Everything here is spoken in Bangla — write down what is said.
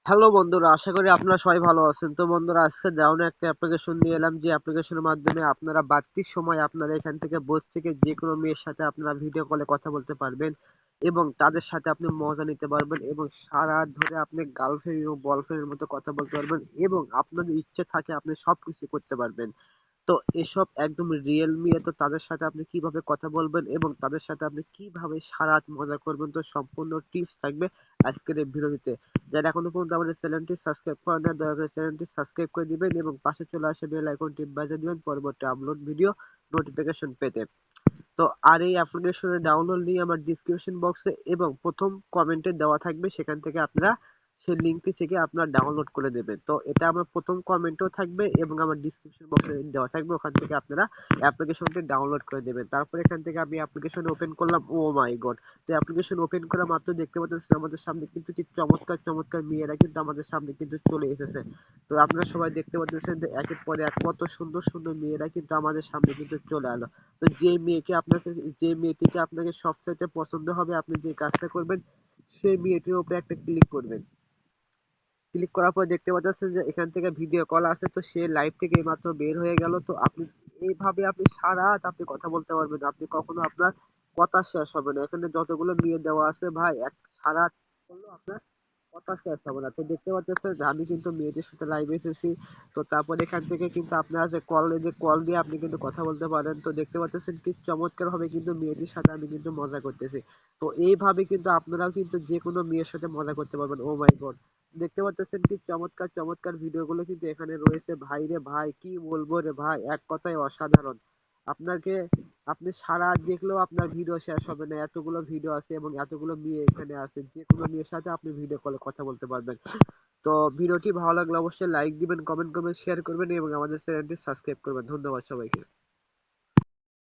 হ্যালো বন্ধুরা, আশা করি আপনারা সবাই ভালো আছেন। তো বন্ধুরা, আজকে দারুণ একটা অ্যাপ্লিকেশন নিয়ে এলাম, যে অ্যাপ্লিকেশনের মাধ্যমে আপনারা বাড়তি সময় আপনারা এখান থেকে বসে থেকে যে কোনো মেয়ের সাথে আপনারা ভিডিও কলে কথা বলতে পারবেন এবং তাদের সাথে আপনি মজা নিতে পারবেন এবং সারা রাত ধরে আপনি গার্লফ্রেন্ড এবং বয়ফ্রেন্ডের মতো কথা বলতে পারবেন এবং আপনার যদি ইচ্ছে থাকে আপনি সবকিছু করতে পারবেন। তো এসব একদম রিয়েল মি, তো তাদের সাথে আপনি কিভাবে কথা বলবেন এবং তাদের সাথে আপনি কিভাবে সারা রাত মজা করবেন, তো সম্পূর্ণ টিপস থাকবে আজকের এই ভিডিওতে। যারা এখনো পর্যন্ত আমাদের চ্যানেলটি সাবস্ক্রাইব করেন না, দয়া করে চ্যানেলটি সাবস্ক্রাইব করে দিবেন এবং পাশে চলে আসে বেল আইকনটি বাজিয়ে দিবেন পরবর্তী আপলোড ভিডিও নোটিফিকেশন পেতে। তো আর এই অ্যাপ্লিকেশনের ডাউনলোড লিংক আমার ডিসক্রিপশন বক্সে এবং প্রথম কমেন্টে দেওয়া থাকবে, সেখান থেকে আপনারা সেই লিঙ্কটি থেকে আপনারা ডাউনলোড করে দেবেন। তো এটা আমার প্রথম কমেন্টেও থাকবে এবং আমার ডিসক্রিপশন বক্সে দেওয়া থাকবে, ওখান থেকে আপনারা অ্যাপ্লিকেশনটি ডাউনলোড করে দেবেন। তারপর এখান থেকে আমি অ্যাপ্লিকেশন ওপেন করলাম। ও মাই গড! তো অ্যাপ্লিকেশন ওপেন করা মাত্র দেখতে পাচ্ছেন আমাদের সামনে কিন্তু কি চমৎকার চমৎকার মেয়েরা কিন্তু আমাদের সামনে কিন্তু চলে এসেছে। তো আপনারা সবাই দেখতে পাচ্ছেন যে একের পর এক কত সুন্দর সুন্দর মেয়েরা কিন্তু আমাদের সামনে কিন্তু চলে এলো। তো যে মেয়েটিকে আপনাকে সবচাইতে পছন্দ হবে, আপনি যে কাজটা করবেন সেই মেয়েটির উপরে একটা ক্লিক করবেন। ক্লিক করার পর দেখতে পাচ্ছেন যে এখান থেকে ভিডিও কল আছে, তো সে লাইভ থেকে এইমাত্র বের হয়ে গেল। তো আপনি এইভাবে আপনি সারা রাত আপনি কথা বলতে পারবেন, আপনি কখনো আপনার কথা শেষ হবে না। এখানে যতগুলো মেয়ে দেওয়া আছে ভাই, এক সারা রাত করলেও আপনার কথা শেষ হবে না। তো দেখতে পাচ্ছেন যে আমি কিন্তু মেয়েটির সাথে লাইভে এসেছি। তো তারপর এখান থেকে কিন্তু আপনারা যে কল দিয়ে আপনি কিন্তু কথা বলতে পারেন। তো দেখতে পাচ্ছেন কি চমৎকার ভাবে কিন্তু মেয়েটির সাথে আমি কিন্তু মজা করতেছি। তো এইভাবে কিন্তু আপনারাও কিন্তু যে কোনো মেয়ের সাথে মজা করতে পারবেন। ও মাই গড! দেখতে পাচ্ছেন কি চমৎকার চমৎকার ভিডিওগুলো কিন্তু এখানে রয়েছে। ভাই রে ভাই, কি বলবো রে ভাই, এক কথায় অসাধারণ। আপনাকে আপনি সারা রাত দেখলেও আপনার ভিডিও শেষ হবে না, এতগুলো ভিডিও আছে এবং এতগুলো মেয়ে এখানে আছে, যে কোনো মেয়ের সাথে আপনি ভিডিও কলে কথা বলতে পারবেন। তো ভিডিওটি ভালো লাগলে অবশ্যই লাইক দিবেন, কমেন্ট করবেন, শেয়ার করবেন এবং আমাদের চ্যানেলটি সাবস্ক্রাইব করবেন। ধন্যবাদ সবাইকে।